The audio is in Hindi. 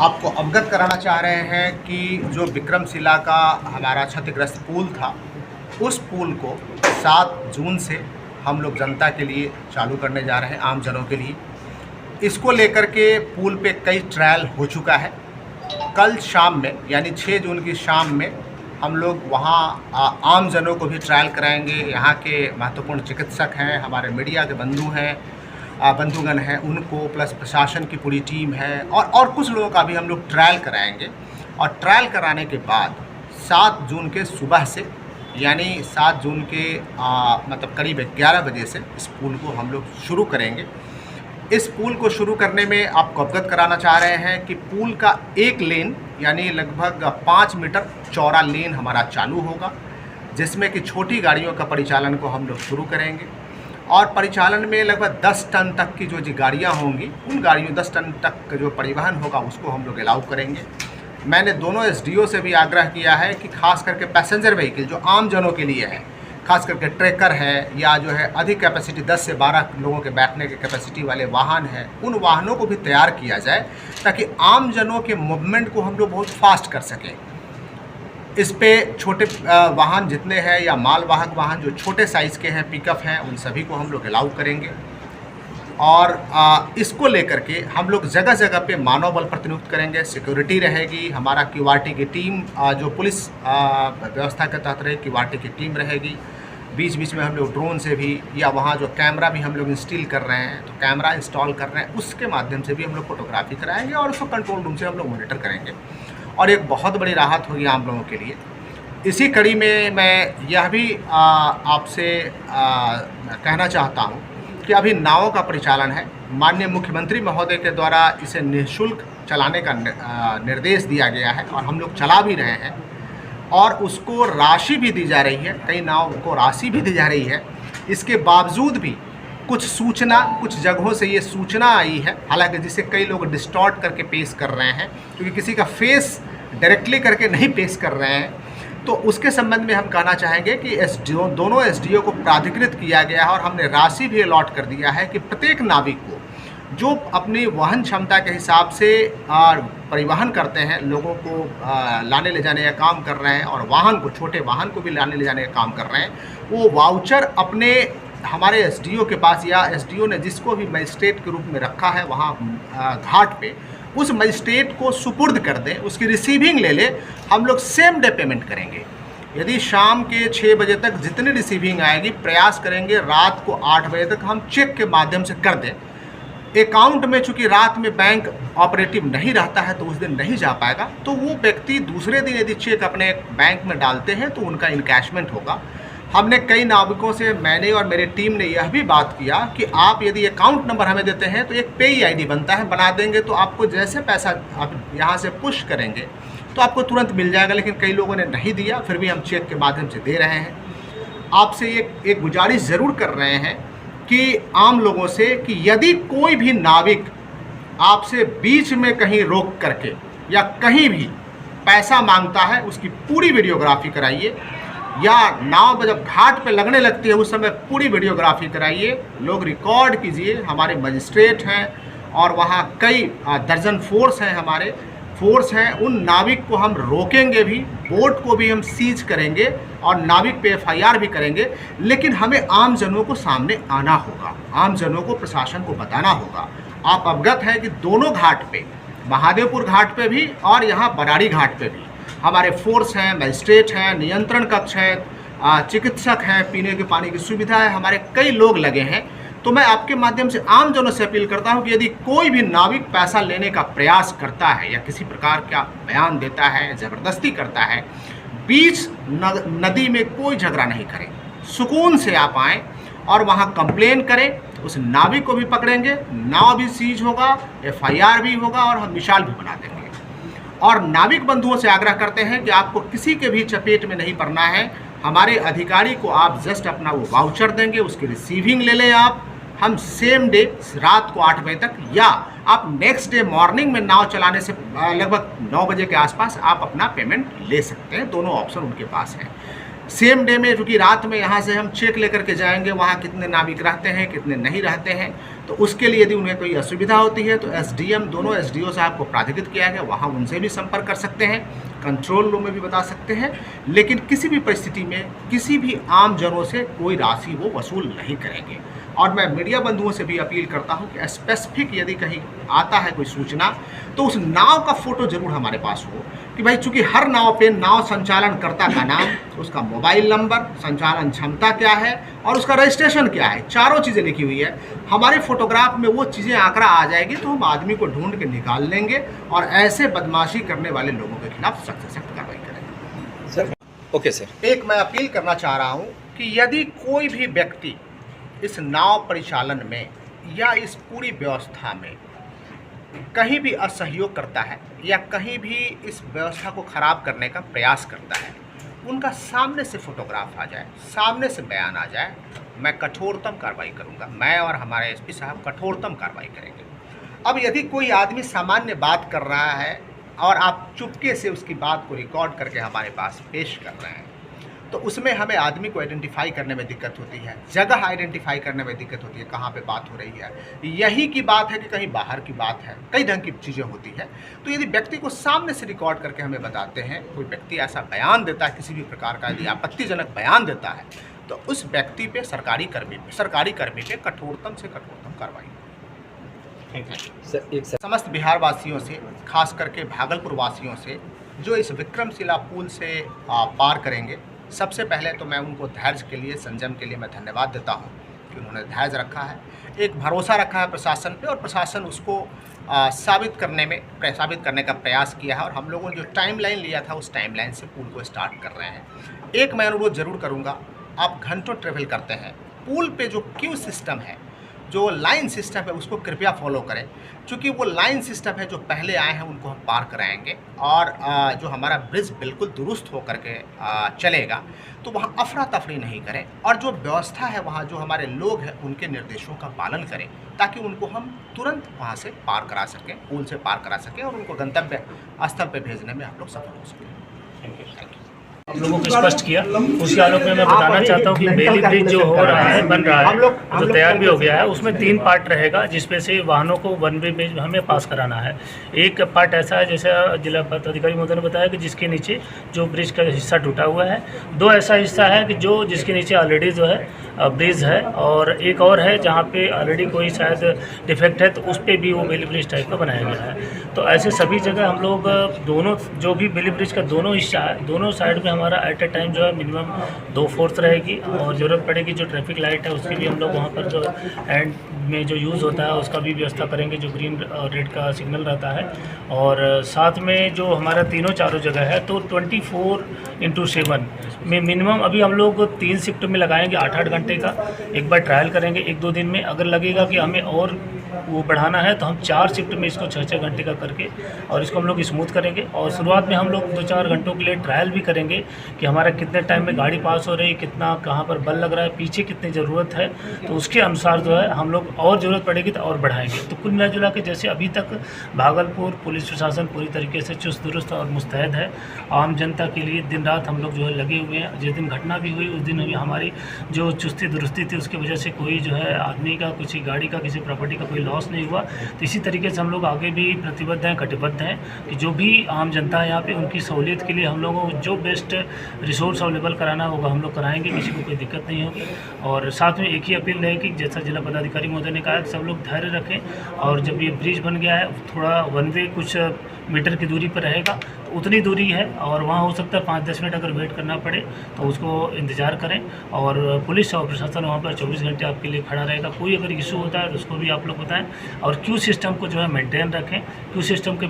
आपको अवगत कराना चाह रहे हैं कि जो विक्रमशिला का हमारा क्षतिग्रस्त पुल था, उस पुल को 7 जून से हम लोग जनता के लिए चालू करने जा रहे हैं, आम जनों के लिए। इसको लेकर के पुल पे कई ट्रायल हो चुका है। कल शाम में यानी 6 जून की शाम में हम लोग वहाँ आम जनों को भी ट्रायल कराएंगे। यहाँ के महत्वपूर्ण चिकित्सक हैं, हमारे मीडिया के बंधुगण हैं, उनको प्लस प्रशासन की पूरी टीम है और कुछ लोगों का भी हम लोग ट्रायल कराएंगे। और ट्रायल कराने के बाद 7 जून के सुबह से यानी 7 जून के मतलब करीब 11 बजे से इस पुल को हम लोग शुरू करेंगे। इस पुल को शुरू करने में आपको अवगत कराना चाह रहे हैं कि पुल का एक लेन यानी लगभग 5 मीटर चौड़ा लेन हमारा चालू होगा, जिसमें कि छोटी गाड़ियों का परिचालन को हम लोग शुरू करेंगे। और परिचालन में लगभग 10 टन तक की जो गाड़ियाँ होंगी, उन गाड़ियों 10 टन तक का जो परिवहन होगा उसको हम लोग अलाउ करेंगे। मैंने दोनों एसडीओ से भी आग्रह किया है कि खास करके पैसेंजर व्हीकल जो आम जनों के लिए है, खास करके ट्रैकर है या जो है अधिक कैपेसिटी 10 से 12 लोगों के बैठने के कैपेसिटी वाले वाहन हैं, उन वाहनों को भी तैयार किया जाए ताकि आम जनों के मूवमेंट को हम लोग बहुत फास्ट कर सकें। इस पे छोटे वाहन जितने हैं या मालवाहक वाहन जो छोटे साइज़ के हैं, पिकअप हैं, उन सभी को हम लोग अलाउ करेंगे। और इसको लेकर के हम लोग जगह जगह पे मानव बल प्रतिनियुक्त करेंगे, सिक्योरिटी रहेगी, हमारा क्यूआरटी की टीम जो पुलिस व्यवस्था के तहत रहे क्यूआरटी की टीम रहेगी। बीच बीच में हम लोग ड्रोन से भी या वहाँ जो कैमरा भी हम लोग इंस्टॉल कर रहे हैं, तो कैमरा इंस्टॉल कर रहे हैं, उसके माध्यम से भी हम लोग फोटोग्राफी कराएंगे और उसको कंट्रोल रूम से हम लोग मॉनिटर करेंगे। और एक बहुत बड़ी राहत होगी आम लोगों के लिए। इसी कड़ी में मैं यह भी आपसे कहना चाहता हूँ कि अभी नावों का परिचालन है। माननीय मुख्यमंत्री महोदय के द्वारा इसे निःशुल्क चलाने का निर्देश दिया गया है और हम लोग चला भी रहे हैं और उसको राशि भी दी जा रही है, कई नाव को राशि भी दी जा रही है। इसके बावजूद भी कुछ जगहों से ये सूचना आई है, हालांकि जिसे कई लोग डिस्टॉर्ट करके पेश कर रहे हैं, क्योंकि किसी का फेस डायरेक्टली करके नहीं पेश कर रहे हैं। तो उसके संबंध में हम कहना चाहेंगे कि दोनों एसडीओ को प्राधिकृत किया गया है और हमने राशि भी अलॉट कर दिया है कि प्रत्येक नाविक को जो अपनी वहन क्षमता के हिसाब से परिवहन करते हैं, लोगों को लाने ले जाने का काम कर रहे हैं और वाहन को, छोटे वाहन को भी लाने ले जाने का काम कर रहे हैं, वो वाउचर अपने हमारे एसडीओ के पास या एसडीओ ने जिसको भी मजिस्ट्रेट के रूप में रखा है वहाँ घाट पे, उस मजिस्ट्रेट को सुपुर्द कर दें, उसकी रिसीविंग ले ले। हम लोग सेम डे पेमेंट करेंगे। यदि शाम के 6 बजे तक जितनी रिसीविंग आएगी, प्रयास करेंगे रात को 8 बजे तक हम चेक के माध्यम से कर दें। अकाउंट में चूँकि रात में बैंक ऑपरेटिव नहीं रहता है तो उस दिन नहीं जा पाएगा, तो वो व्यक्ति दूसरे दिन यदि चेक अपने बैंक में डालते हैं तो उनका इनकैशमेंट होगा। हमने कई नाविकों से, मैंने और मेरी टीम ने यह भी बात किया कि आप यदि अकाउंट नंबर हमें देते हैं तो एक पेई आईडी बनता है, बना देंगे तो आपको जैसे पैसा आप यहाँ से पुश करेंगे तो आपको तुरंत मिल जाएगा। लेकिन कई लोगों ने नहीं दिया, फिर भी हम चेक के माध्यम से दे रहे हैं। आपसे एक गुजारिश ज़रूर कर रहे हैं कि आम लोगों से कि यदि कोई भी नाविक आपसे बीच में कहीं रोक करके या कहीं भी पैसा मांगता है, उसकी पूरी वीडियोग्राफी कराइए, या नाव जब घाट पे लगने लगती है उस समय पूरी वीडियोग्राफी कराइए, लोग रिकॉर्ड कीजिए। हमारे मजिस्ट्रेट हैं और वहाँ कई दर्जन फोर्स हैं, हमारे फोर्स हैं। उन नाविक को हम रोकेंगे भी, बोट को भी हम सीज करेंगे और नाविक पे एफआईआर भी करेंगे। लेकिन हमें आम जनों को सामने आना होगा, आम जनों को प्रशासन को बताना होगा। आप अवगत हैं कि दोनों घाट पे, महादेवपुर घाट पे भी और यहाँ बराड़ी घाट पे भी हमारे फोर्स हैं, मजिस्ट्रेट हैं, नियंत्रण कक्ष है, चिकित्सक हैं, पीने के पानी की सुविधा है, हमारे कई लोग लगे हैं। तो मैं आपके माध्यम से आम जनों से अपील करता हूं कि यदि कोई भी नाविक पैसा लेने का प्रयास करता है या किसी प्रकार का बयान देता है, ज़बरदस्ती करता है, बीच नदी में कोई झगड़ा नहीं करें, सुकून से आप आएँ और वहाँ कंप्लेन करें। उस नाविक को भी पकड़ेंगे, नाव भी सीज होगा, एफआईआर भी होगा और हम मिसाल भी बना देंगे। और नाविक बंधुओं से आग्रह करते हैं कि आपको किसी के भी चपेट में नहीं पड़ना है। हमारे अधिकारी को आप जस्ट अपना वो वाउचर देंगे, उसकी रिसीविंग ले लें आप। हम सेम डे रात को 8 बजे तक या आप नेक्स्ट डे मॉर्निंग में नाव चलाने से लगभग 9 बजे के आसपास आप अपना पेमेंट ले सकते हैं। दोनों ऑप्शन उनके पास है। सेम डे में, क्योंकि रात में यहाँ से हम चेक लेकर के जाएंगे वहाँ कितने नाविक रहते हैं कितने नहीं रहते हैं, तो उसके लिए यदि उन्हें कोई असुविधा होती है तो एसडीएम, दोनों एसडीओ साहब को प्राधिकृत किया गया, वहाँ उनसे भी संपर्क कर सकते हैं, कंट्रोल रूम में भी बता सकते हैं। लेकिन किसी भी परिस्थिति में किसी भी आम जनों से कोई राशि वो वसूल नहीं करेंगे। और मैं मीडिया बंधुओं से भी अपील करता हूं कि स्पेसिफिक यदि कहीं आता है कोई सूचना तो उस नाव का फोटो जरूर हमारे पास हो, कि भाई चूंकि हर नाव पे नाव संचालनकर्ता का नाम, उसका मोबाइल नंबर, संचालन क्षमता क्या है और उसका रजिस्ट्रेशन क्या है, चारों चीज़ें लिखी हुई है। हमारे फोटोग्राफ में वो चीज़ें आंकड़ा आ जाएगी तो हम आदमी को ढूंढ के निकाल लेंगे और ऐसे बदमाशी करने वाले लोगों के खिलाफ सख्त से सख्त कार्रवाई करेंगे। सर ओके सर, एक मैं अपील करना चाह रहा हूँ कि यदि कोई भी व्यक्ति इस नाव परिचालन में या इस पूरी व्यवस्था में कहीं भी असहयोग करता है या कहीं भी इस व्यवस्था को ख़राब करने का प्रयास करता है, उनका सामने से फोटोग्राफ आ जाए, सामने से बयान आ जाए, मैं कठोरतम कार्रवाई करूंगा। मैं और हमारे एसपी साहब कठोरतम कार्रवाई करेंगे। अब यदि कोई आदमी सामान्य बात कर रहा है और आप चुपके से उसकी बात को रिकॉर्ड करके हमारे पास पेश कर रहे हैं, तो उसमें हमें आदमी को आइडेंटिफाई करने में दिक्कत होती है, जगह आइडेंटिफाई करने में दिक्कत होती है, कहाँ पे बात हो रही है, यही की बात है कि कहीं बाहर की बात है, कई ढंग की चीज़ें होती है। तो यदि व्यक्ति को सामने से रिकॉर्ड करके हमें बताते हैं, कोई व्यक्ति ऐसा बयान देता है, किसी भी प्रकार का यदि आपत्तिजनक बयान देता है, तो उस व्यक्ति पे सरकारी कर्मी पे कठोरतम से कठोरतम कार्रवाई। समस्त बिहार वासियों से, खास करके भागलपुर वासियों से जो इस विक्रमशिला पुल से पार करेंगे, सबसे पहले तो मैं उनको धैर्य के लिए, संयम के लिए मैं धन्यवाद देता हूं कि उन्होंने धैर्य रखा है, एक भरोसा रखा है प्रशासन पे और प्रशासन उसको साबित करने का प्रयास किया है। और हम लोगों ने जो टाइमलाइन लिया था उस टाइमलाइन से पुल को स्टार्ट कर रहे हैं। एक मैं अनुरोध ज़रूर करूँगा, आप घंटों ट्रेवल करते हैं, पुल पे जो क्यू सिस्टम है, जो लाइन सिस्टम है, उसको कृपया फॉलो करें, क्योंकि वो लाइन सिस्टम है जो पहले आए हैं उनको हम पार कराएंगे और जो हमारा ब्रिज बिल्कुल दुरुस्त होकर के चलेगा, तो वहाँ अफरा तफरी नहीं करें और जो व्यवस्था है वहाँ जो हमारे लोग हैं उनके निर्देशों का पालन करें, ताकि उनको हम तुरंत वहाँ से पार करा सकें, पुल से पार करा सकें और उनको गंतव्य स्थल पर भेजने में हम लोग सफल हो सकें। Thank you. हम लोगों को स्पष्ट किया, उसके आलोक में मैं बताना चाहता हूँ कि बेली ब्रिज जो हो रहा है, बन रहा है, जो तैयार भी हो गया है, उसमें 3 पार्ट रहेगा, जिसमें से वाहनों को वन वे में हमें पास कराना है। एक पार्ट ऐसा है, जैसे जिला पदाधिकारी महोदय ने बताया, कि जिसके नीचे जो ब्रिज का हिस्सा टूटा हुआ है। 2 ऐसा हिस्सा है कि जिसके नीचे ऑलरेडी जो है ब्रिज है, और एक और है जहाँ पे ऑलरेडी कोई शायद डिफेक्ट है, तो उस पर भी वो बेली ब्रिज टाइप का बनाया गया है। तो ऐसे सभी जगह हम लोग दोनों जो भी बेली ब्रिज का दोनों हिस्सा है, दोनों साइड में हमारा एट ए टाइम जो है मिनिमम 2/4 रहेगी, और ज़रूरत पड़ेगी जो ट्रैफिक लाइट है उसकी भी हम लोग वहाँ पर जो एंड में जो यूज़ होता है उसका भी व्यवस्था करेंगे, जो ग्रीन और रेड का सिग्नल रहता है। और साथ में जो हमारा चारों जगह है, तो 24/7 में मिनिमम अभी हम लोग 3 शिफ्ट में लगाएंगे, 8-8 घंटे का। एक बार ट्रायल करेंगे 1-2 दिन में, अगर लगेगा कि हमें और वो बढ़ाना है तो हम 4 शिफ्ट में इसको 6-6 घंटे का करके और इसको हम लोग स्मूथ करेंगे। और शुरुआत में हम लोग 2-4 घंटों के लिए ट्रायल भी करेंगे कि हमारा कितने टाइम में गाड़ी पास हो रही है, कितना कहाँ पर बल लग रहा है, पीछे कितनी ज़रूरत है, तो उसके अनुसार जो है हम लोग और ज़रूरत पड़ेगी तो और बढ़ाएंगे। तो कुल मिला जुला के जैसे अभी तक भागलपुर पुलिस प्रशासन पूरी तरीके से चुस्त दुरुस्त और मुस्तैद है। आम जनता के लिए दिन रात हम लोग जो है लगे हुए हैं। जिस दिन घटना भी हुई उस दिन अभी हमारी जो चुस्ती दुरुस्ती थी उसकी वजह से कोई जो है आदमी का, किसी गाड़ी का, किसी प्रॉपर्टी का कोई लॉस नहीं हुआ। तो इसी तरीके से हम लोग आगे भी प्रतिबद्ध हैं, कटिबद्ध हैं कि जो भी आम जनता है यहाँ पे उनकी सहूलियत के लिए हम लोगों को जो बेस्ट रिसोर्स अवेलेबल कराना होगा हम लोग कराएंगे, किसी को कोई दिक्कत नहीं होगी। और साथ में एक ही अपील रहेगी, जैसा जिला पदाधिकारी महोदय ने कहा, सब लोग धैर्य रखें। और जब ये ब्रिज बन गया है, थोड़ा वन वे कुछ मीटर की दूरी पर रहेगा, तो उतनी दूरी है और वहाँ हो सकता है 5-10 मिनट अगर वेट करना पड़े तो उसको इंतज़ार करें। और पुलिस और प्रशासन वहाँ पर 24 घंटे आपके लिए खड़ा रहेगा। कोई अगर इशू होता है तो उसको भी आप लोग बताएं। और क्यू सिस्टम को जो है मेंटेन रखें। क्यू सिस्टम के